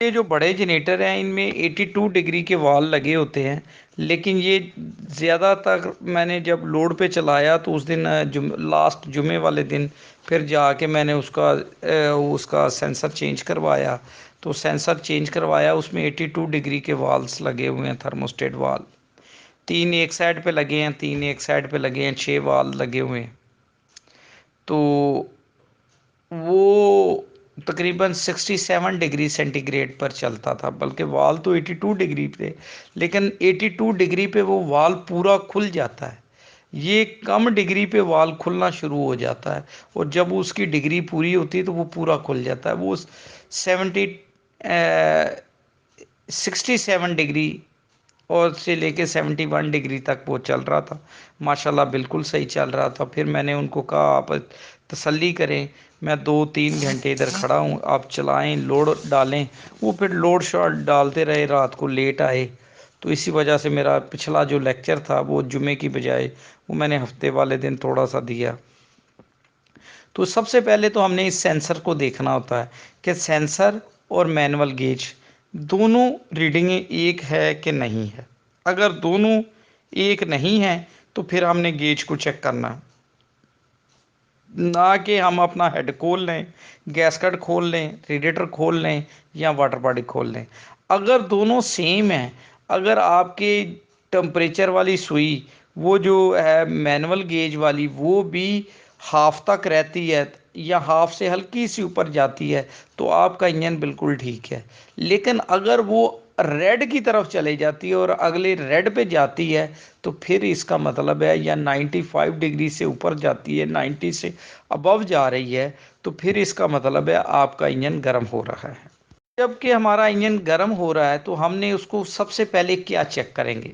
یہ جو بڑے جنریٹر ہیں ان میں 82 ڈگری کے وال لگے ہوتے ہیں، لیکن یہ زیادہ تر میں نے جب لوڈ پہ چلایا تو اس دن لاسٹ جمعے والے دن پھر جا کے میں نے اس کا سینسر چینج کروایا، تو سینسر چینج کروایا، اس میں 82 ڈگری کے والز لگے ہوئے ہیں، تھرموسٹیٹ وال 3 ایک سائڈ پہ لگے ہیں، 3 ایک سائڈ پہ لگے ہیں، 6 وال لگے ہوئے ہیں، تو وہ تقریباً 67 ڈگری سینٹی گریڈ پر چلتا تھا، بلکہ وال تو 82 ڈگری پہ، لیکن 82 ڈگری پہ وہ وال پورا کھل جاتا ہے، یہ کم ڈگری پہ وال کھلنا شروع ہو جاتا ہے، اور جب اس کی ڈگری پوری ہوتی ہے تو وہ پورا کھل جاتا ہے، وہ 70 67 ڈگری اور سے لے کے 71 ڈگری تک وہ چل رہا تھا، ماشاءاللہ بالکل صحیح چل رہا تھا۔ پھر میں نے ان کو کہا آپ تسلی کریں، میں 2-3 گھنٹے ادھر کھڑا ہوں، آپ چلائیں، لوڈ ڈالیں، وہ پھر لوڈ شاٹ ڈالتے رہے، رات کو لیٹ آئے، تو اسی وجہ سے میرا پچھلا جو لیکچر تھا وہ جمعے کی بجائے وہ میں نے ہفتے والے دن تھوڑا سا دیا۔ تو سب سے پہلے تو ہم نے اس سینسر کو دیکھنا ہوتا ہے کہ سینسر اور مینول گیج دونوں ریڈنگیں ایک ہے کہ نہیں ہے، اگر دونوں ایک نہیں ہیں تو پھر ہم نے گیج کو چیک کرنا ہے، نہ کہ ہم اپنا ہیڈ کھول لیں، گیس کٹ کھول لیں، ریڈیٹر کھول لیں یا واٹر باڈی کھول لیں۔ اگر دونوں سیم ہیں، اگر آپ کے ٹمپریچر والی سوئی وہ جو ہے مینول گیج والی وہ بھی ہاف تک رہتی ہے یا ہاف سے ہلکی سی اوپر جاتی ہے تو آپ کا انجن بالکل ٹھیک ہے، لیکن اگر وہ ریڈ کی طرف چلے جاتی ہے اور اگلے ریڈ پہ جاتی ہے تو پھر اس کا مطلب ہے، یا 95 ڈگری سے اوپر جاتی ہے، 90 سے ابو جا رہی ہے، تو پھر اس کا مطلب ہے آپ کا انجن گرم ہو رہا ہے۔ جب کہ ہمارا انجن گرم ہو رہا ہے تو ہم نے اس کو سب سے پہلے کیا چیک کریں گے؟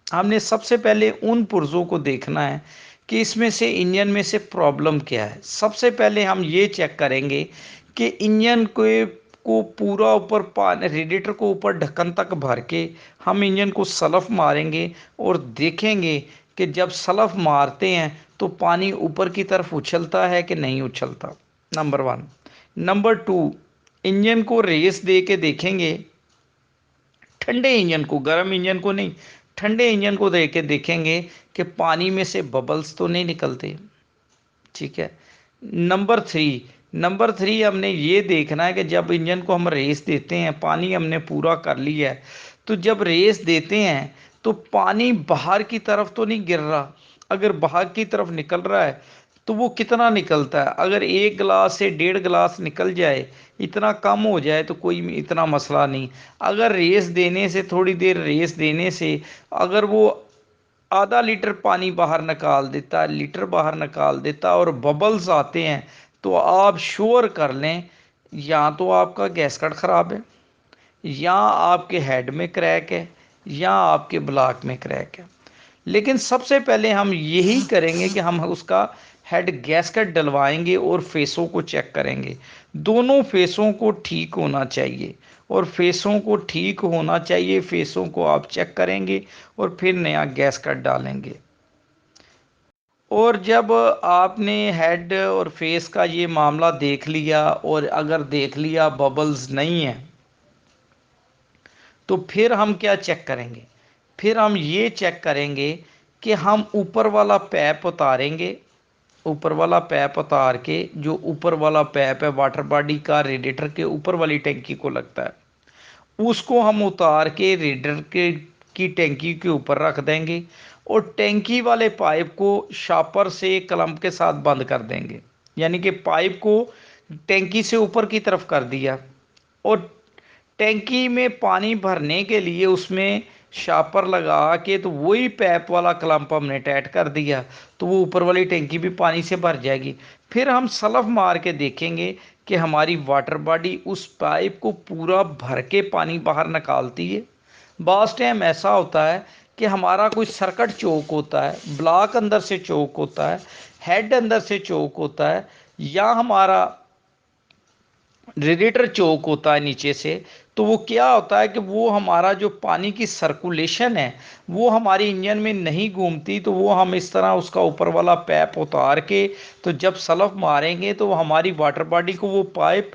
ہم نے سب سے پہلے ان پرزوں کو دیکھنا ہے کہ اس میں سے انجن میں سے پرابلم کیا ہے۔ سب سے پہلے ہم یہ چیک کریں گے کہ انجن کو پورا اوپر ریڈیٹر کو اوپر ڈھکن تک بھر کے ہم انجن کو سلف ماریں گے اور دیکھیں گے کہ جب سلف مارتے ہیں تو پانی اوپر کی طرف اچھلتا ہے کہ نہیں اچھلتا، نمبر 1۔ نمبر 2، انجن کو ریس دے کے دیکھیں گے، ٹھنڈے انجن کو، گرم انجن کو نہیں، ٹھنڈے انجن کو دے کے دیکھیں گے کہ پانی میں سے ببلز تو نہیں نکلتے، ٹھیک ہے۔ نمبر 3 ہم نے یہ دیکھنا ہے کہ جب انجن کو ہم ریس دیتے ہیں، پانی ہم نے پورا کر لیا ہے، تو جب ریس دیتے ہیں تو پانی باہر کی طرف تو نہیں گر رہا، اگر باہر کی طرف نکل رہا ہے تو وہ کتنا نکلتا ہے؟ اگر 1 گلاس سے 1.5 گلاس نکل جائے، اتنا کم ہو جائے تو کوئی اتنا مسئلہ نہیں، اگر ریس دینے سے، تھوڑی دیر ریس دینے سے اگر وہ آدھا لیٹر پانی باہر نکال دیتا، لیٹر باہر نکال دیتا اور ببلز آتے ہیں تو آپ شور کر لیں یا تو آپ کا گیس کٹ خراب ہے، یا آپ کے ہیڈ میں کریک ہے، یا آپ کے بلاک میں کریک ہے۔ لیکن سب سے پہلے ہم یہی کریں گے کہ ہم اس کا ہیڈ گیسکٹ ڈلوائیں گے اور فیسوں کو چیک کریں گے، دونوں فیسوں کو ٹھیک ہونا چاہیے، اور فیسوں کو ٹھیک ہونا چاہیے، فیسوں کو آپ چیک کریں گے اور پھر نیا گیس کٹ ڈالیں گے۔ اور جب آپ نے ہیڈ اور فیس کا یہ معاملہ دیکھ لیا اور اگر دیکھ لیا ببلز نہیں ہیں تو پھر ہم کیا چیک کریں گے؟ پھر ہم یہ چیک کریں گے کہ ہم اوپر والا پیپ اتاریں گے، اوپر والا پیپ اتار کے، جو اوپر والا پیپ ہے واٹر باڈی کا ریڈیٹر کے اوپر والی ٹینکی کو لگتا ہے، اس کو ہم اتار کے ریڈیٹر کی ٹینکی کے اوپر رکھ دیں گے اور ٹینکی والے پائپ کو شاپر سے کلمپ کے ساتھ بند کر دیں گے، یعنی کہ پائپ کو ٹینکی سے اوپر کی طرف کر دیا اور ٹینکی میں پانی بھرنے کے لیے اس میں شاپر لگا کے تو وہی پیپ والا کلمپ ہم نے ٹائٹ کر دیا تو وہ اوپر والی ٹینکی بھی پانی سے بھر جائے گی۔ پھر ہم سلف مار کے دیکھیں گے کہ ہماری واٹر باڈی اس پائپ کو پورا بھر کے پانی باہر نکالتی ہے۔ بعض ٹائم ایسا ہوتا ہے کہ ہمارا کوئی سرکٹ چوک ہوتا ہے، بلاک اندر سے چوک ہوتا ہے، ہیڈ اندر سے چوک ہوتا ہے، یا ہمارا ریڈیٹر چوک ہوتا ہے نیچے سے، تو وہ کیا ہوتا ہے کہ وہ ہمارا جو پانی کی سرکولیشن ہے وہ ہماری انجن میں نہیں گھومتی، تو وہ ہم اس طرح اس کا اوپر والا پیپ اتار کے تو جب سلف ماریں گے تو ہماری واٹر باڈی کو وہ پائپ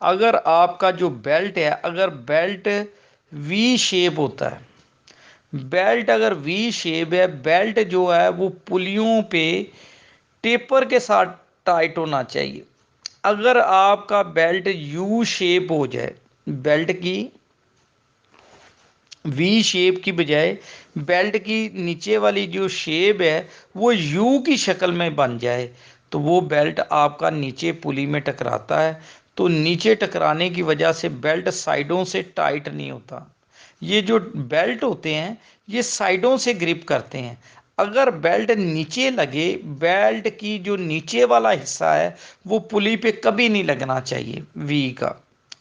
اگر آپ کا جو بیلٹ ہے، اگر بیلٹ وی شیپ ہوتا ہے، بیلٹ اگر وی شیپ ہے، بیلٹ جو ہے وہ پلیوں پہ ٹیپر کے ساتھ ٹائٹ ہونا چاہیے۔ اگر آپ کا بیلٹ یو شیپ ہو جائے، بیلٹ کی وی شیپ کی بجائے بیلٹ کی نیچے والی جو شیپ ہے وہ یو کی شکل میں بن جائے، تو وہ بیلٹ آپ کا نیچے پلی میں ٹکراتا ہے، تو نیچے ٹکرانے کی وجہ سے بیلٹ سائیڈوں سے ٹائٹ نہیں ہوتا۔ یہ جو بیلٹ ہوتے ہیں یہ سائیڈوں سے گرپ کرتے ہیں۔ اگر بیلٹ نیچے لگے، بیلٹ کی جو نیچے والا حصہ ہے وہ پلی پہ کبھی نہیں لگنا چاہیے وی کا۔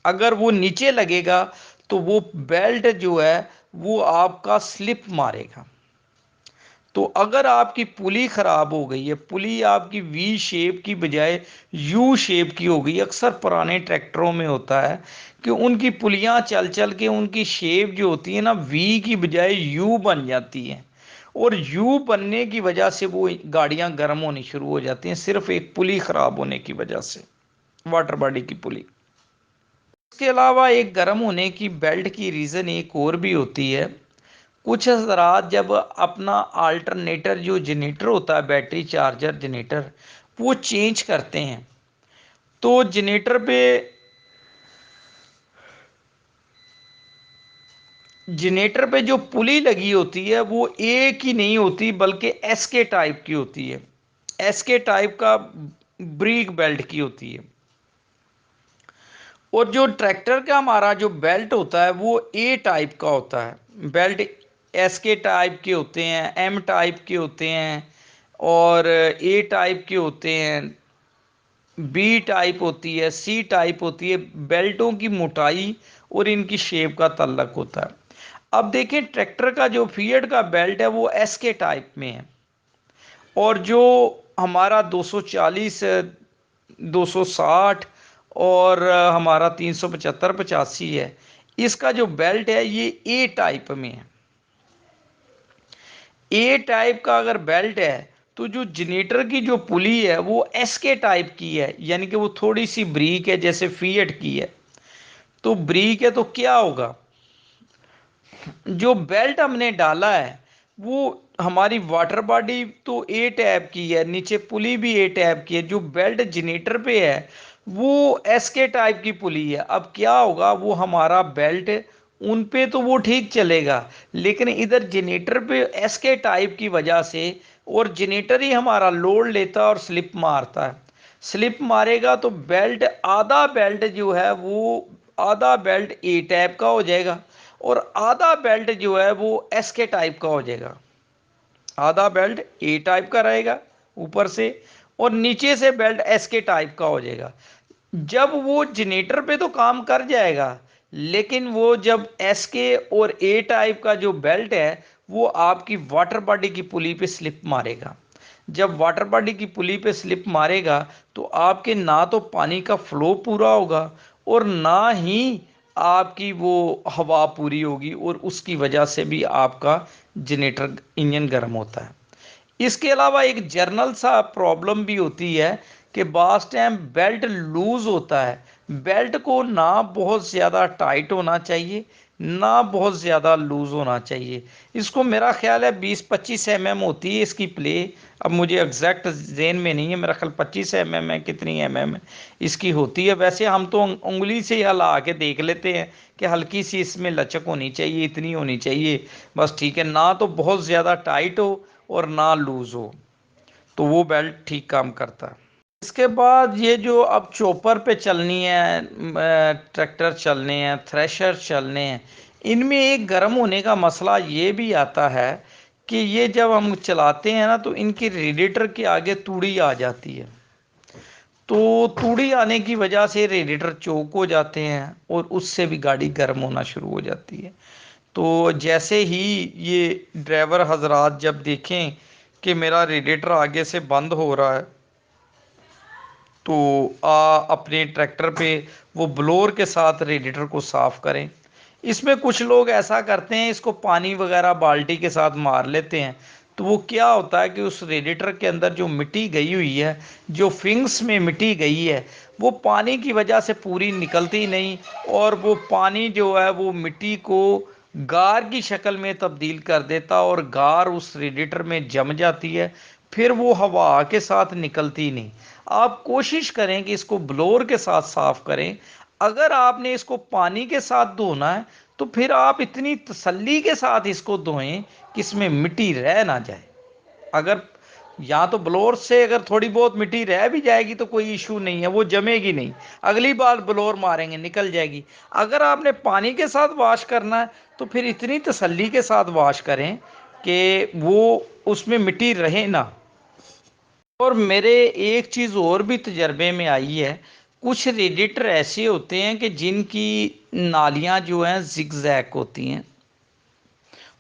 اگر وہ نیچے لگے گا تو وہ بیلٹ جو ہے وہ آپ کا سلپ مارے گا۔ تو اگر آپ کی پلی خراب ہو گئی ہے، پلی آپ کی وی شیپ کی بجائے یو شیپ کی ہو گئی، اکثر پرانے ٹریکٹروں میں ہوتا ہے کہ ان کی پلیاں چل چل کے ان کی شیپ جو ہوتی ہے نا وی کی بجائے یو بن جاتی ہے، اور یو بننے کی وجہ سے وہ گاڑیاں گرم ہونی شروع ہو جاتی ہیں، صرف ایک پلی خراب ہونے کی وجہ سے، واٹر باڈی کی پلی۔ اس کے علاوہ ایک گرم ہونے کی بیلٹ کی ریزن ایک اور بھی ہوتی ہے۔ کچھ حضرات جب اپنا آلٹرنیٹر جو جنریٹر ہوتا ہے، بیٹری چارجر جنریٹر، وہ چینج کرتے ہیں تو جنریٹر پہ جو پلی لگی ہوتی ہے وہ ایک ہی نہیں ہوتی بلکہ ایس کے ٹائپ کی ہوتی ہے، ایس کے ٹائپ کا بریک بیلٹ کی ہوتی ہے۔ اور جو ٹریکٹر کا ہمارا جو بیلٹ ہوتا ہے وہ اے ٹائپ کا ہوتا ہے، بیلٹ ایس کے ٹائپ کے ہوتے ہیں، ایم ٹائپ کے ہوتے ہیں، اور اے ٹائپ کے ہوتے ہیں، بی ٹائپ ہوتی ہے، سی ٹائپ ہوتی ہے۔ بیلٹوں کی موٹائی اور ان کی شیپ کا تعلق ہوتا ہے۔ اب دیکھیں ٹریکٹر کا جو فیٹ کا بیلٹ ہے وہ ایس کے ٹائپ میں ہے، اور جو ہمارا 240 260 اور ہمارا 375 85 ہے، اس کا جو بیلٹ ہے یہ اے ٹائپ میں ہے۔ اے ٹائپ کا اگر بیلٹ ہے تو جو جنریٹر کی جو پلی ہے وہ ایس کے ٹائپ کی ہے، یعنی کہ وہ تھوڑی سی بریک ہے جیسے فیٹ کی ہے۔ تو بریک ہے تو کیا ہوگا، جو بیلٹ ہم نے ڈالا ہے وہ ہماری واٹر باڈی تو اے ٹیپ کی ہے، نیچے پلی بھی اے ٹیپ کی ہے، جو بیلٹ جنریٹر پہ ہے وہ ایس کے ٹائپ کی پلی ہے۔ اب کیا ہوگا، وہ ہمارا بیلٹ ان پہ تو وہ ٹھیک چلے گا، لیکن ادھر جنریٹر پہ ایس کے ٹائپ کی وجہ سے، اور جنریٹر ہی ہمارا لوڈ لیتا ہے اور سلپ مارتا ہے، سلپ مارے گا تو بیلٹ آدھا بیلٹ جو ہے وہ آدھا بیلٹ اے ٹائپ کا ہو جائے گا، اور آدھا بیلٹ جو ہے وہ ایس کے ٹائپ کا ہو جائے گا۔ آدھا بیلٹ اے ٹائپ کا رہے گا اوپر سے، اور نیچے سے بیلٹ ایس کے ٹائپ کا ہو جائے گا۔ جب وہ جنریٹر پہ تو کام کر جائے گا، لیکن وہ جب ایس کے اور اے ٹائپ کا جو بیلٹ ہے وہ آپ کی واٹر باڈی کی پلی پہ سلپ مارے گا۔ جب واٹر باڈی کی پلی پہ سلپ مارے گا تو آپ کے نہ تو پانی کا فلو پورا ہوگا اور نہ ہی آپ کی وہ ہوا پوری ہوگی، اور اس کی وجہ سے بھی آپ کا جنریٹر انجن گرم ہوتا ہے۔ اس کے علاوہ ایک جرنل سا پرابلم بھی ہوتی ہے کہ بعض ٹائم بیلٹ لوز ہوتا ہے۔ بیلٹ کو نہ بہت زیادہ ٹائٹ ہونا چاہیے، نہ بہت زیادہ لوز ہونا چاہیے۔ اس کو میرا خیال ہے 20-25 mm ہوتی ہے اس کی پلے، اب مجھے ایگزیکٹ ذہن میں نہیں ہے، میرا خیال 25 mm ہے، کتنی mm اس کی ہوتی ہے۔ ویسے ہم تو انگلی سے ہی ہلا کے دیکھ لیتے ہیں کہ ہلکی سی اس میں لچک ہونی چاہیے، اتنی ہونی چاہیے، بس ٹھیک ہے، نہ تو بہت زیادہ ٹائٹ ہو اور نہ لوز ہو، تو وہ بیلٹ ٹھیک کام کرتا ہے۔ اس کے بعد یہ جو اب چوپر پہ چلنی ہے، ٹریکٹر چلنے ہیں، تھریشر چلنے ہیں، ان میں ایک گرم ہونے کا مسئلہ یہ بھی آتا ہے کہ یہ جب ہم چلاتے ہیں نا تو ان کی ریڈیٹر کے آگے توڑی آ جاتی ہے، تو توڑی آنے کی وجہ سے ریڈیٹر چوک ہو جاتے ہیں اور اس سے بھی گاڑی گرم ہونا شروع ہو جاتی ہے۔ تو جیسے ہی یہ ڈرائیور حضرات جب دیکھیں کہ میرا ریڈیٹر آگے سے بند ہو رہا ہے تو اپنے ٹریکٹر پہ وہ بلور کے ساتھ ریڈیٹر کو صاف کریں۔ اس میں کچھ لوگ ایسا کرتے ہیں، اس کو پانی وغیرہ بالٹی کے ساتھ مار لیتے ہیں تو وہ کیا ہوتا ہے کہ اس ریڈیٹر کے اندر جو مٹی گئی ہوئی ہے، جو فنگس میں مٹی گئی ہے، وہ پانی کی وجہ سے پوری نکلتی نہیں، اور وہ پانی جو ہے وہ مٹی کو گار کی شکل میں تبدیل کر دیتا، اور گار اس ریڈیٹر میں جم جاتی ہے، پھر وہ ہوا کے ساتھ نکلتی نہیں۔ آپ کوشش کریں کہ اس کو بلور کے ساتھ صاف کریں۔ اگر آپ نے اس کو پانی کے ساتھ دھونا ہے تو پھر آپ اتنی تسلی کے ساتھ اس کو دھوئیں کہ اس میں مٹی رہ نہ جائے۔ اگر یا تو بلور سے اگر تھوڑی بہت مٹی رہ بھی جائے گی تو کوئی ایشو نہیں ہے، وہ جمے گی نہیں، اگلی بار بلور ماریں گے نکل جائے گی۔ اگر آپ نے پانی کے ساتھ واش کرنا ہے تو پھر اتنی تسلی کے ساتھ واش کریں کہ وہ اس میں مٹی رہے نہ۔ اور میرے ایک چیز اور بھی تجربے میں آئی ہے، کچھ ریڈیٹر ایسے ہوتے ہیں کہ جن کی نالیاں جو ہیں زگ زیگ ہوتی ہیں،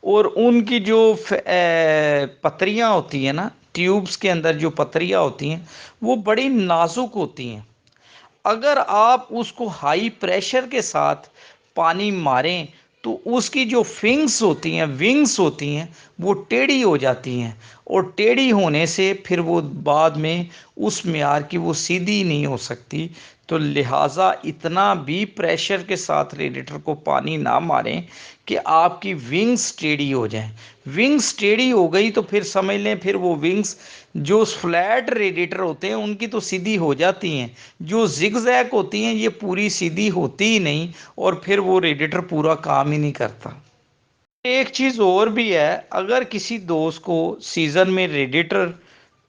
اور ان کی جو پتریاں ہوتی ہیں نا، ٹیوبز کے اندر جو پتریاں ہوتی ہیں وہ بڑی نازک ہوتی ہیں۔ اگر آپ اس کو ہائی پریشر کے ساتھ پانی ماریں تو اس کی جو فنگس ہوتی ہیں، ونگس ہوتی ہیں، وہ ٹیڑھی ہو جاتی ہیں، اور ٹیڑھی ہونے سے پھر وہ بعد میں اس معیار کی وہ سیدھی نہیں ہو سکتی۔ تو لہٰذا اتنا بھی پریشر کے ساتھ ریڈیٹر کو پانی نہ ماریں کہ آپ کی ونگز ٹیڑھی ہو جائیں۔ ونگز ٹیڑھی ہو گئی تو پھر سمجھ لیں پھر وہ ونگز جو فلیٹ ریڈیٹر ہوتے ہیں ان کی تو سیدھی ہو جاتی ہیں، جو زگ زیگ ہوتی ہیں یہ پوری سیدھی ہوتی ہی نہیں، اور پھر وہ ریڈیٹر پورا کام ہی نہیں کرتا۔ ایک چیز اور بھی ہے، اگر کسی دوست کو سیزن میں ریڈیٹر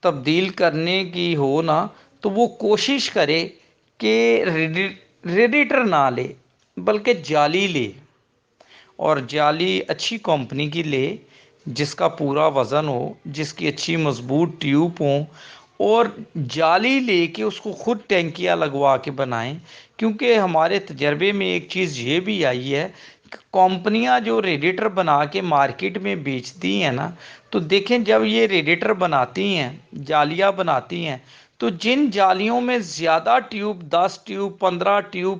تبدیل کرنے کی ہو نا تو وہ کوشش کرے کہ ریڈیٹر نہ لے بلکہ جالی لے، اور جالی اچھی کمپنی کی لے جس کا پورا وزن ہو، جس کی اچھی مضبوط ٹیوب ہوں، اور جالی لے کے اس کو خود ٹینکیاں لگوا کے بنائیں۔ کیونکہ ہمارے تجربے میں ایک چیز یہ بھی آئی ہے کہ کمپنیاں جو ریڈیٹر بنا کے مارکیٹ میں بیچتی ہیں نا، تو دیکھیں جب یہ ریڈیٹر بناتی ہیں، جالیاں بناتی ہیں، تو جن جالیوں میں زیادہ ٹیوب 10 ٹیوب 15 ٹیوب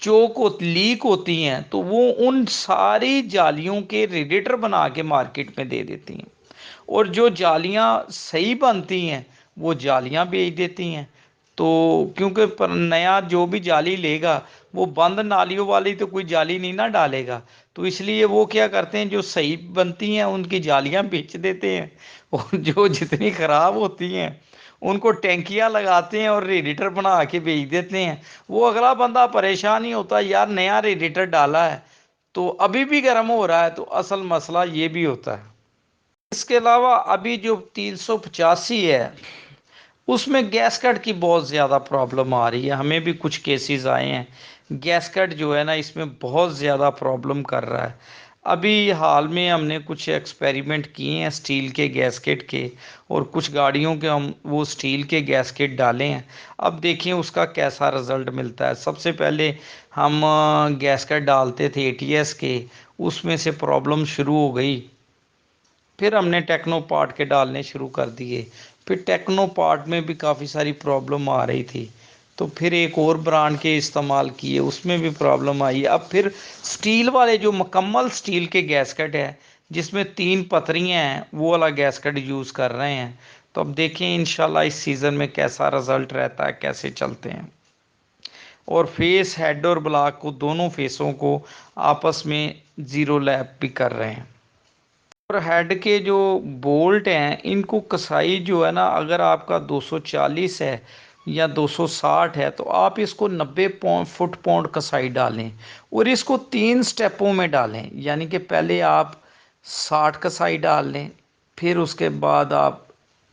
چوک لیک ہوتی ہیں تو وہ ان ساری جالیوں کے ریڈیٹر بنا کے مارکیٹ میں دے دیتی ہیں، اور جو جالیاں صحیح بنتی ہیں وہ جالیاں بیچ دیتی ہیں۔ تو کیونکہ نیا جو بھی جالی لے گا وہ بند نالیوں والی تو کوئی جالی نہیں نہ ڈالے گا، تو اس لیے وہ کیا کرتے ہیں جو صحیح بنتی ہیں ان کی جالیاں بیچ دیتے ہیں، اور جو جتنی خراب ہوتی ہیں ان کو ٹینکیاں لگاتے ہیں اور ریڈیٹر بنا کے بیچ دیتے ہیں۔ وہ اگلا بندہ پریشان ہی ہوتا ہے، یار نیا ریڈیٹر ڈالا ہے تو ابھی بھی گرم ہو رہا ہے، تو اصل مسئلہ یہ بھی ہوتا ہے۔ اس کے علاوہ ابھی جو 385 ہے اس میں گیس کٹ کی بہت زیادہ پرابلم آ رہی ہے، ہمیں بھی کچھ کیسز آئے ہیں۔ گیس کٹ جو ہے نا اس میں بہت زیادہ پرابلم کر رہا ہے۔ ابھی حال میں ہم نے کچھ ایکسپیریمنٹ کیے ہیں سٹیل کے گیس کٹ کے، اور کچھ گاڑیوں کے ہم وہ سٹیل کے گیس کٹ ڈالے ہیں۔ اب دیکھیں اس کا کیسا رزلٹ ملتا ہے۔ سب سے پہلے ہم گیس کٹ ڈالتے تھے اے ٹی ایس کے، اس میں سے پرابلم شروع ہو گئی، پھر ہم نے ٹیکنو پارٹ کے ڈالنے شروع کر دیے، پھر ٹیکنو پارٹ میں بھی کافی ساری پرابلم آ رہی تھی، تو پھر ایک اور برانڈ کے استعمال کیے، اس میں بھی پرابلم آئی۔ اب پھر سٹیل والے جو مکمل سٹیل کے گیس کٹ ہے جس میں 3 پتریاں ہیں وہ والا گیس کٹ یوز کر رہے ہیں۔ تو اب دیکھیں انشاءاللہ اس سیزن میں کیسا رزلٹ رہتا ہے، کیسے چلتے ہیں۔ اور فیس ہیڈ اور بلاک کو دونوں فیسوں کو آپس میں زیرو لیپ بھی کر رہے ہیں۔ اور ہیڈ کے جو بولٹ ہیں ان کو کسائی جو ہے نا، اگر آپ کا 240 ہے یا 260 ہے تو آپ اس کو 90 فٹ پاؤنڈ کسائی ڈالیں، اور اس کو 3 سٹیپوں میں ڈالیں، یعنی کہ پہلے آپ 60 کسائی ڈال لیں، پھر اس کے بعد آپ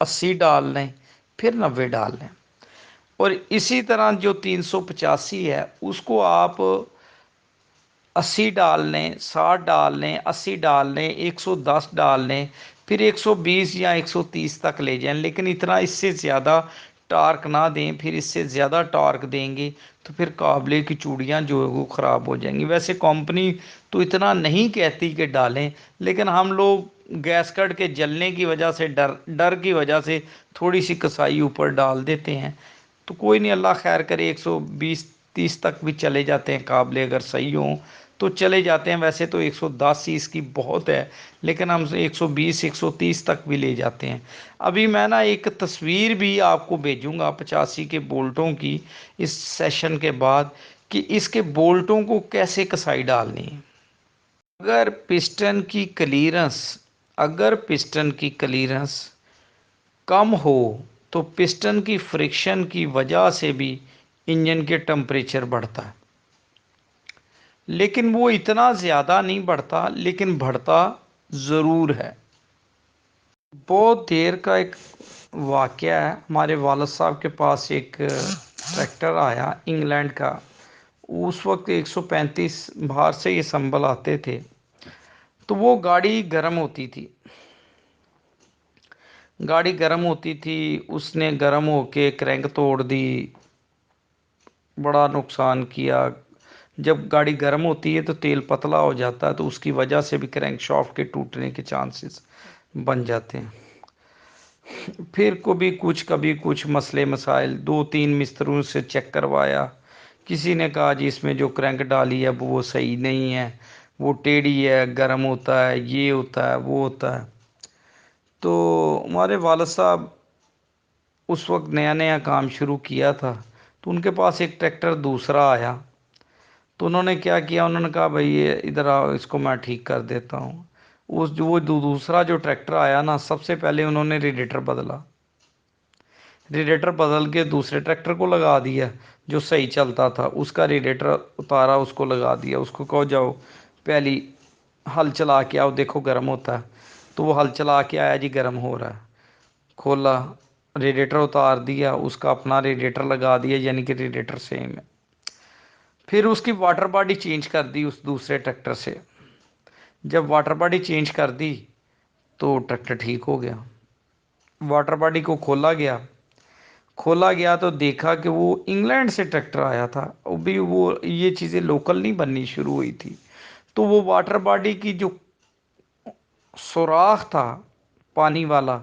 80 ڈال لیں، پھر 90 ڈال لیں، اور اسی طرح جو 385 ہے اس کو آپ 80 ڈال لیں، 60 ڈال لیں، 80 ڈال لیں، 110 ڈال لیں، پھر 120 یا 130 تک لے جائیں، لیکن اتنا اس سے زیادہ ٹارک نہ دیں، پھر اس سے زیادہ ٹارک دیں گے تو پھر قابلے کی چوڑیاں جو ہے وہ خراب ہو جائیں گی۔ ویسے کمپنی تو اتنا نہیں کہتی کہ ڈالیں، لیکن ہم لوگ گیس کٹ کے جلنے کی وجہ سے ڈر کی وجہ سے تھوڑی سی کسائی اوپر ڈال دیتے ہیں، تو کوئی نہیں، اللہ خیر کرے، 120 30 تک بھی چلے جاتے ہیں قابلے اگر صحیح ہوں تو چلے جاتے ہیں. ویسے تو 110 سی اس کی بہت ہے، لیکن ہم 120 130 تک بھی لے جاتے ہیں. ابھی میں نا ایک تصویر بھی آپ کو بھیجوں گا 85 کے بولٹوں کی اس سیشن کے بعد، کہ اس کے بولٹوں کو کیسے کسائی ڈالنی ہے. اگر پسٹن کی کلیرنس کم ہو تو پسٹن کی فرکشن کی وجہ سے بھی انجن کے ٹمپریچر بڑھتا ہے، لیکن وہ اتنا زیادہ نہیں بڑھتا، لیکن بڑھتا ضرور ہے. بہت دیر کا ایک واقعہ ہے. ہمارے والد صاحب کے پاس ایک ٹریکٹر آیا انگلینڈ کا. اس وقت 135 باہر سے یہ سنبھل آتے تھے. تو وہ گاڑی گرم ہوتی تھی. اس نے گرم ہو کے کرینک توڑ دی، بڑا نقصان کیا. جب گاڑی گرم ہوتی ہے تو تیل پتلا ہو جاتا ہے، تو اس کی وجہ سے بھی کرینک شافٹ کے ٹوٹنے کے چانسز بن جاتے ہیں. پھر کبھی کچھ مسئلے مسائل 2 3 مستروں سے چیک کروایا. کسی نے کہا جی اس میں جو کرینک ڈالی ہے وہ صحیح نہیں ہے، وہ ٹیڑھی ہے، گرم ہوتا ہے، یہ ہوتا ہے، وہ ہوتا ہے. تو ہمارے والد صاحب اس وقت نیا نیا کام شروع کیا تھا، تو ان کے پاس ایک ٹریکٹر دوسرا آیا. تو انہوں نے کیا کیا، انہوں نے کہا بھائی یہ ادھر آؤ، اس کو میں ٹھیک کر دیتا ہوں. وہ دوسرا جو ٹریکٹر آیا نا، سب سے پہلے انہوں نے ریڈیٹر بدلا. ریڈیٹر بدل کے دوسرے ٹریکٹر کو لگا دیا جو صحیح چلتا تھا. اس کا ریڈیٹر اتارا، اس کو لگا دیا. اس کو کہو جاؤ پہلی ہل چلا کے آؤ، دیکھو گرم ہوتا ہے. تو وہ ہل چلا کے آیا جی گرم ہو رہا ہے. کھولا، ریڈیٹر اتار دیا، اس کا اپنا ریڈیٹر لگا دیا، یعنی کہ ریڈیٹر سیم ہے. پھر اس کی واٹر باڈی چینج کر دی اس دوسرے ٹریکٹر سے. جب واٹر باڈی چینج کر دی تو ٹریکٹر ٹھیک ہو گیا. واٹر باڈی کو کھولا گیا تو دیکھا کہ وہ انگلینڈ سے ٹریکٹر آیا تھا. ابھی وہ یہ چیزیں لوکل نہیں بننی شروع ہوئی تھی. تو وہ واٹر باڈی کی جو سوراخ تھا پانی والا،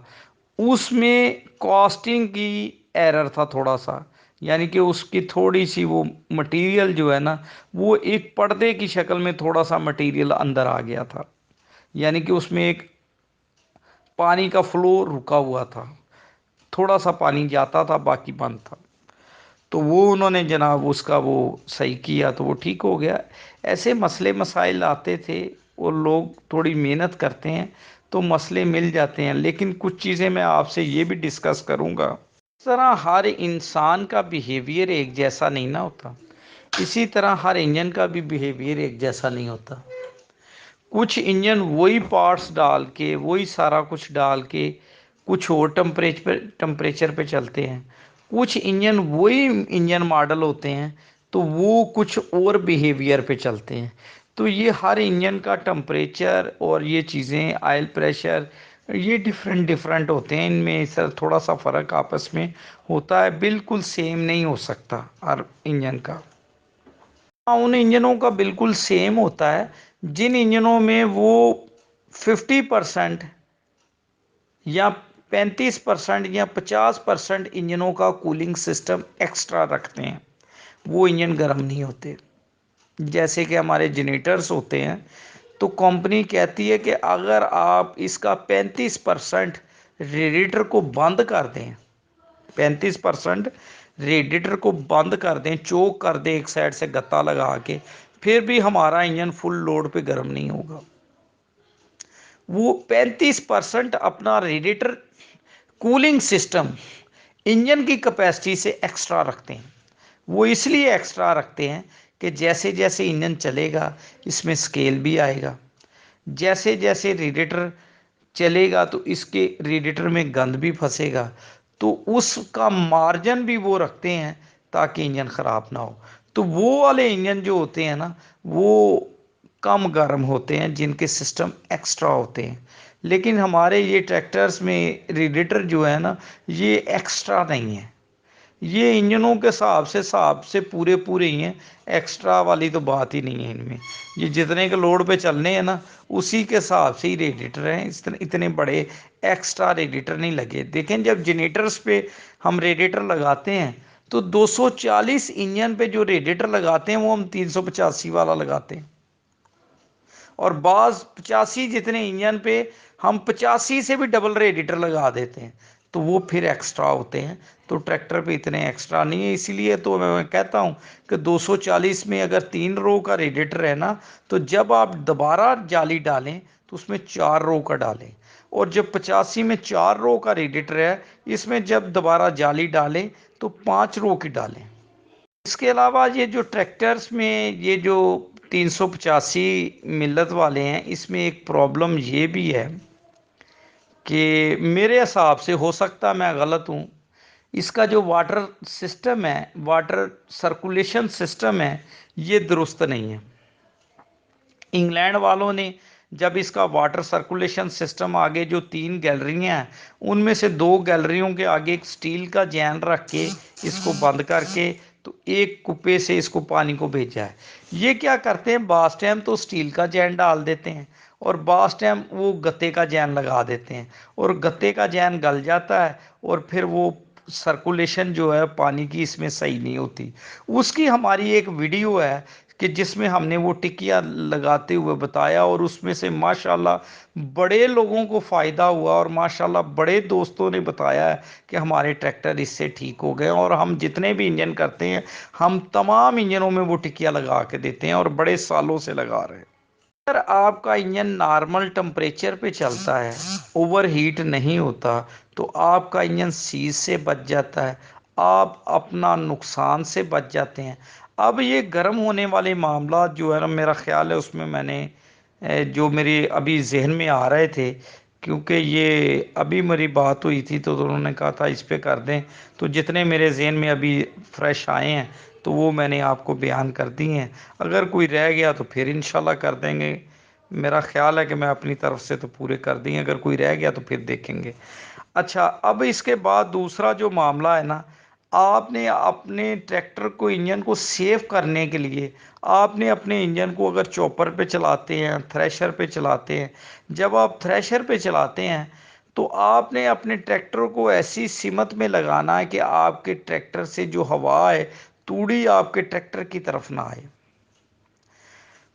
اس میں کاسٹنگ کی ایرر تھا تھوڑا سا. یعنی کہ اس کی تھوڑی سی وہ مٹیریل جو ہے نا، وہ ایک پردے کی شکل میں تھوڑا سا مٹیریل اندر آ گیا تھا. یعنی کہ اس میں ایک پانی کا فلو رکا ہوا تھا، تھوڑا سا پانی جاتا تھا، باقی بند تھا. تو وہ انہوں نے جناب اس کا وہ صحیح کیا تو وہ ٹھیک ہو گیا. ایسے مسئلے مسائل آتے تھے، اور لوگ تھوڑی محنت کرتے ہیں تو مسئلے مل جاتے ہیں. لیکن کچھ چیزیں میں آپ سے یہ بھی ڈسکس کروں گا. اس طرح ہر انسان کا بیہیویئر ایک جیسا نہیں نہ ہوتا، اسی طرح ہر انجن کا بھی بیہیویئر ایک جیسا نہیں ہوتا. کچھ انجن وہی پارٹس ڈال کے، وہی سارا کچھ ڈال کے کچھ اور ٹمپریچر پہ چلتے ہیں. کچھ انجن وہی انجن ماڈل ہوتے ہیں تو وہ کچھ اور بیہیویئر پہ چلتے ہیں. تو یہ ہر انجن کا ٹمپریچر اور یہ چیزیں، آئل پریشر، یہ ڈیفرنٹ ہوتے ہیں. ان میں سر تھوڑا سا فرق آپس میں ہوتا ہے، بالکل سیم نہیں ہو سکتا ہر انجن کا. ان انجنوں کا بالکل سیم ہوتا ہے جن انجنوں میں وہ 50% یا 35% یا 50% انجنوں کا کولنگ سسٹم ایکسٹرا رکھتے ہیں. وہ انجن گرم نہیں ہوتے. جیسے کہ ہمارے جنریٹرز ہوتے ہیں، تو کمپنی کہتی ہے کہ اگر آپ اس کا 35% ریڈیٹر کو بند کر دیں، 35% ریڈیٹر کو بند کر دیں، چوک کر دیں ایک سائڈ سے گتا لگا کے، پھر بھی ہمارا انجن فل لوڈ پہ گرم نہیں ہوگا. وہ 35% اپنا ریڈیٹر کولنگ سسٹم انجن کی کیپیسٹی سے ایکسٹرا رکھتے ہیں. وہ اس لیے ایکسٹرا رکھتے ہیں کہ جیسے جیسے انجن چلے گا اس میں سکیل بھی آئے گا. جیسے جیسے ریڈیٹر چلے گا تو اس کے ریڈیٹر میں گند بھی پھنسے گا. تو اس کا مارجن بھی وہ رکھتے ہیں تاکہ انجن خراب نہ ہو. تو وہ والے انجن جو ہوتے ہیں نا، وہ کم گرم ہوتے ہیں، جن کے سسٹم ایکسٹرا ہوتے ہیں. لیکن ہمارے یہ ٹریکٹرز میں ریڈیٹر جو ہے نا، یہ ایکسٹرا نہیں ہے. یہ انجنوں کے حساب سے پورے ہی ہیں. ایکسٹرا والی تو بات ہی نہیں ہے ان میں. یہ جتنے کے لوڈ پہ چلنے ہیں نا، اسی کے حساب سے ہی ریڈیٹر ہیں. اتنے بڑے ایکسٹرا ریڈیٹر نہیں لگے. دیکھیں جب جنریٹرز پہ ہم ریڈیٹر لگاتے ہیں تو 240 انجن پہ جو ریڈیٹر لگاتے ہیں وہ ہم 385 والا لگاتے ہیں. اور بعض 85 جتنے انجن پہ ہم 85 سے بھی ڈبل ریڈیٹر لگا دیتے ہیں، تو وہ پھر ایکسٹرا ہوتے ہیں، تو ٹریکٹر پہ اتنے ایکسٹرا نہیں ہے، اسی لیے تو میں کہتا ہوں کہ 240 میں اگر 3 رو کا ریڈیٹر ہے نا، تو جب آپ دوبارہ جالی ڈالیں تو اس میں 4 رو کا ڈالیں، اور جب 85 میں 4 رو کا ریڈیٹر ہے، اس میں جب دوبارہ جالی ڈالیں تو 5 رو کی ڈالیں۔ اس کے علاوہ یہ جو ٹریکٹرز میں یہ جو 385 ملت والے ہیں، اس میں ایک پرابلم یہ بھی ہے کہ میرے حساب سے، ہو سکتا میں غلط ہوں، اس کا جو واٹر سسٹم ہے، واٹر سرکولیشن سسٹم ہے، یہ درست نہیں ہے۔ انگلینڈ والوں نے جب اس کا واٹر سرکولیشن سسٹم آگے جو 3 گیلریاں ہیں، ان میں سے 2 گیلریوں کے آگے ایک سٹیل کا جین رکھ کے اس کو بند کر کے تو ایک کپے سے اس کو پانی کو بھیجا ہے۔ یہ کیا کرتے ہیں، بعض ٹائم تو سٹیل کا جین ڈال دیتے ہیں اور بعض ٹائم وہ گتے کا جین لگا دیتے ہیں، اور گتے کا جین گل جاتا ہے اور پھر وہ سرکولیشن جو ہے پانی کی اس میں صحیح نہیں ہوتی۔ اس کی ہماری ایک ویڈیو ہے کہ جس میں ہم نے وہ ٹکیا لگاتے ہوئے بتایا، اور اس میں سے ماشاءاللہ بڑے لوگوں کو فائدہ ہوا، اور ماشاءاللہ بڑے دوستوں نے بتایا ہے کہ ہمارے ٹریکٹر اس سے ٹھیک ہو گئے، اور ہم جتنے بھی انجن کرتے ہیں ہم تمام انجنوں میں وہ ٹکیا لگا کے دیتے ہیں اور بڑے سالوں سے لگا رہے ہیں۔ اگر آپ کا انجن نارمل ٹمپریچر پہ چلتا ہے، اوور ہیٹ نہیں ہوتا، تو آپ کا انجن سیز سے بچ جاتا ہے، آپ اپنا نقصان سے بچ جاتے ہیں۔ اب یہ گرم ہونے والے معاملات جو ہے نا، میرا خیال ہے اس میں میں نے جو میرے ابھی ذہن میں آ رہے تھے، کیونکہ یہ ابھی میری بات ہوئی تھی تو انہوں نے کہا تھا اس پہ کر دیں، تو جتنے میرے ذہن میں ابھی فریش آئے ہیں تو وہ میں نے آپ کو بیان کر دی ہیں۔ اگر کوئی رہ گیا تو پھر انشاءاللہ کر دیں گے، میرا خیال ہے کہ میں اپنی طرف سے تو پورے کر دیں، اگر کوئی رہ گیا تو پھر دیکھیں گے۔ اچھا، اب اس کے بعد دوسرا جو معاملہ ہے نا، آپ نے اپنے ٹریکٹر کو، انجن کو سیو کرنے کے لیے آپ نے اپنے انجن کو اگر چوپر پہ چلاتے ہیں، تھریشر پہ چلاتے ہیں، جب آپ تھریشر پہ چلاتے ہیں تو آپ نے اپنے ٹریکٹر کو ایسی سمت میں لگانا ہے کہ آپ کے ٹریکٹر سے جو ہوا ہے توڑی آپ کے ٹریکٹر کی طرف نہ آئے۔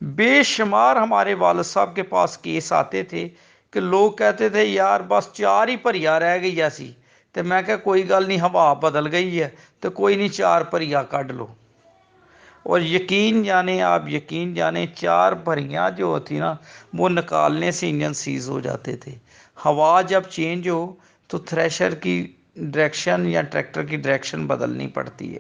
بے شمار ہمارے والد صاحب کے پاس کیس آتے تھے کہ لوگ کہتے تھے یار بس 4 ہی پریا رہ گئی ایسی، تو میں کہا کوئی گل نہیں، ہوا بدل گئی ہے تو کوئی نہیں، 4 پریا کڈ لو۔ اور یقین جانے، آپ یقین جانے، 4 پریاں جو ہوتی نا، وہ نکالنے سے انجن سیز ہو جاتے تھے۔ ہوا جب چینج ہو تو تھریشر کی ڈائریکشن یا ٹریکٹر کی ڈائریکشن بدلنی پڑتی ہے،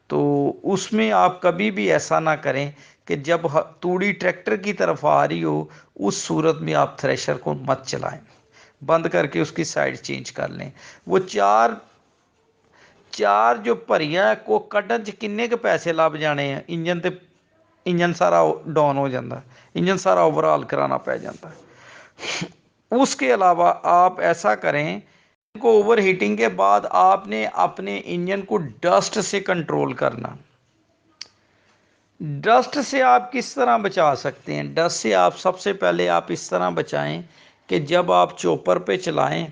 تو اس میں آپ کبھی بھی ایسا نہ کریں کہ جب توڑی ٹریکٹر کی طرف آ رہی ہو، اس صورت میں آپ تھریشر کو مت چلائیں، بند کر کے اس کی سائڈ چینج کر لیں۔ وہ چار جو پریاں کو کڈن چ کنے کے پیسے لب جانے ہیں، انجن سارا ڈاؤن ہو جاتا ہے، انجن سارا اوور ہال کرانا پی جاتا ہے۔ اس کے علاوہ آپ ایسا کریں کو اوور ہیٹنگ کے بعد آپ نے اپنے انجن کو ڈسٹ سے کنٹرول کرنا۔ ڈسٹ سے آپ کس طرح بچا سکتے ہیں؟ ڈسٹ سے آپ سب سے پہلے آپ اس طرح بچائیں کہ جب آپ چوپر پہ چلائیں،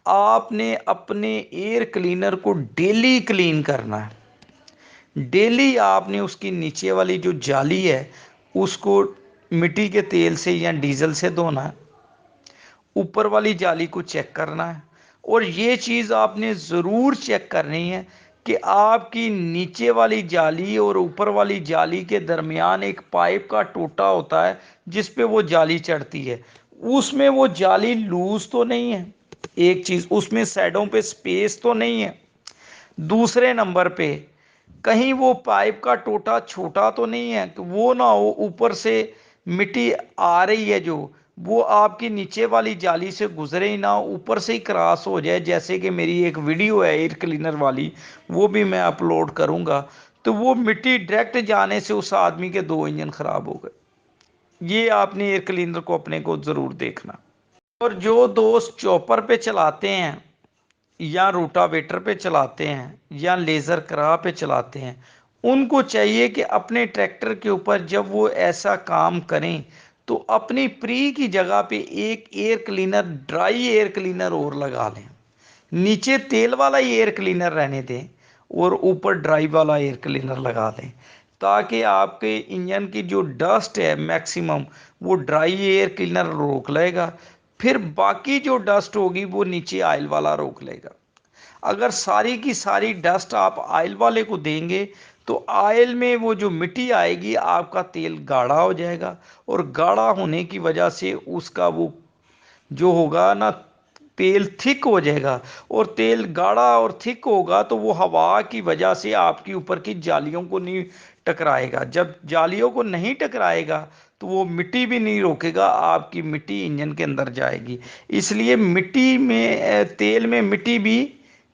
آپ نے اپنے ایئر کلینر کو ڈیلی کلین کرنا ہے۔ ڈیلی آپ نے اس کی نیچے والی جو جالی ہے اس کو مٹی کے تیل سے یا ڈیزل سے دھونا ہے، اوپر والی جالی کو چیک کرنا ہے، اور یہ چیز آپ نے ضرور چیک کرنی ہے کہ آپ کی نیچے والی جالی اور اوپر والی جالی کے درمیان ایک پائپ کا ٹوٹا ہوتا ہے جس پہ وہ جالی چڑھتی ہے، اس میں وہ جالی لوز تو نہیں ہے، ایک چیز اس میں سائڈوں پہ سپیس تو نہیں ہے، دوسرے نمبر پہ کہیں وہ پائپ کا ٹوٹا چھوٹا تو نہیں ہے کہ وہ نہ ہو اوپر سے مٹی آ رہی ہے جو وہ آپ کی نیچے والی جالی سے گزرے ہی نہ، اوپر سے ہی کراس ہو جائے، جیسے کہ میری ایک ویڈیو ہے ایئر کلینر والی، وہ بھی میں اپلوڈ کروں گا، تو وہ مٹی ڈائریکٹ جانے سے اس آدمی کے 2 انجن خراب ہو گئے۔ یہ آپ نے ایئر کلینر کو اپنے کو ضرور دیکھنا۔ اور جو دوست چوپر پہ چلاتے ہیں یا روٹاویٹر پہ چلاتے ہیں یا لیزر کرا پہ چلاتے ہیں، ان کو چاہیے کہ اپنے ٹریکٹر کے اوپر جب وہ ایسا کام کریں تو اپنی پری کی جگہ پہ ایک air cleaner, dry air cleaner اور لگا لیں، نیچے تیل والا ایئر کلینر رہنے دیں اور اوپر ڈرائی والا ایئر کلینر لگا دیں، تاکہ آپ کے انجن کی جو ڈسٹ ہے میکسیمم وہ ڈرائی ایئر کلینر روک لے گا، پھر باقی جو ڈسٹ ہوگی وہ نیچے آئل والا روک لے گا۔ اگر ساری کی ساری ڈسٹ آپ آئل والے کو دیں گے تو آئل میں وہ جو مٹی آئے گی آپ کا تیل گاڑھا ہو جائے گا، اور گاڑھا ہونے کی وجہ سے اس کا وہ جو ہوگا نا تیل تھک ہو جائے گا، اور تیل گاڑھا اور تھک ہوگا تو وہ ہوا کی وجہ سے آپ کی اوپر کی جالیوں کو نہیں ٹکرائے گا۔ جب جالیوں کو نہیں ٹکرائے گا تو وہ مٹی بھی نہیں روکے گا، آپ کی مٹی انجن کے اندر جائے گی۔ اس لیے مٹی میں تیل میں مٹی بھی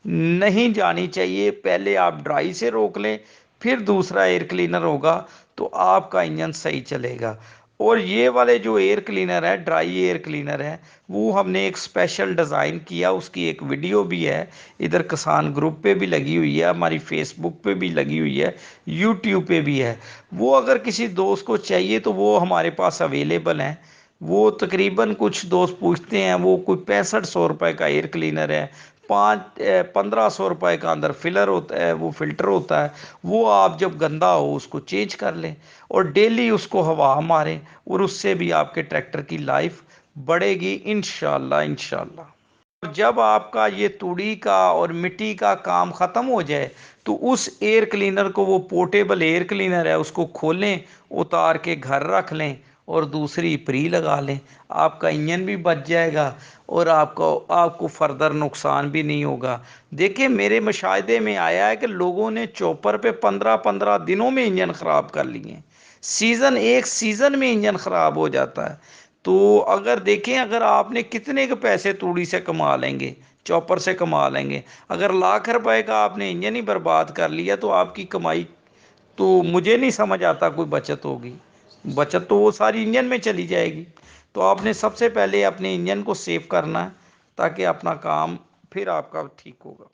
نہیں جانی چاہیے۔ پہلے آپ ڈرائی سے روک لیں، پھر دوسرا ایئر کلینر ہوگا تو آپ کا انجن صحیح چلے گا۔ اور یہ والے جو ایئر کلینر ہے، ڈرائی ایئر کلینر ہے، وہ ہم نے ایک اسپیشل ڈیزائن کیا، اس کی ایک ویڈیو بھی ہے، ادھر کسان گروپ پہ بھی لگی ہوئی ہے، ہماری فیس بک پہ بھی لگی ہوئی ہے، یوٹیوب پہ بھی ہے۔ وہ اگر کسی دوست کو چاہیے تو وہ ہمارے پاس اویلیبل ہیں۔ وہ تقریباً کچھ دوست پوچھتے ہیں، وہ کوئی 6500 روپے کا ایئر کلینر ہے، 1500 روپے کا اندر فلر ہوتا ہے، وہ فلٹر ہوتا ہے، وہ آپ جب گندا ہو اس کو چینج کر لیں اور ڈیلی اس کو ہوا ماریں، اور اس سے بھی آپ کے ٹریکٹر کی لائف بڑھے گی انشاءاللہ انشاءاللہ۔ اور جب آپ کا یہ توڑی کا اور مٹی کا کام ختم ہو جائے تو اس ایئر کلینر کو، وہ پورٹیبل ایئر کلینر ہے، اس کو کھولیں، اتار کے گھر رکھ لیں اور دوسری پری لگا لیں۔ آپ کا انجن بھی بچ جائے گا اور آپ کو فردر نقصان بھی نہیں ہوگا۔ دیکھیں میرے مشاہدے میں آیا ہے کہ لوگوں نے چوپر پہ 15 دنوں میں انجن خراب کر لیے ہیں۔ ایک سیزن میں انجن خراب ہو جاتا ہے۔ تو اگر دیکھیں، اگر آپ نے کتنے کے پیسے توڑی سے کما لیں گے، چوپر سے کما لیں گے، اگر لاکھ روپے کا آپ نے انجن ہی برباد کر لیا تو آپ کی کمائی تو مجھے نہیں سمجھ آتا کوئی بچت ہوگی۔ بچت تو وہ ساری انجن میں چلی جائے گی۔ تو آپ نے سب سے پہلے اپنے انجن کو سیو کرنا ہے تاکہ اپنا کام پھر آپ کا ٹھیک ہوگا۔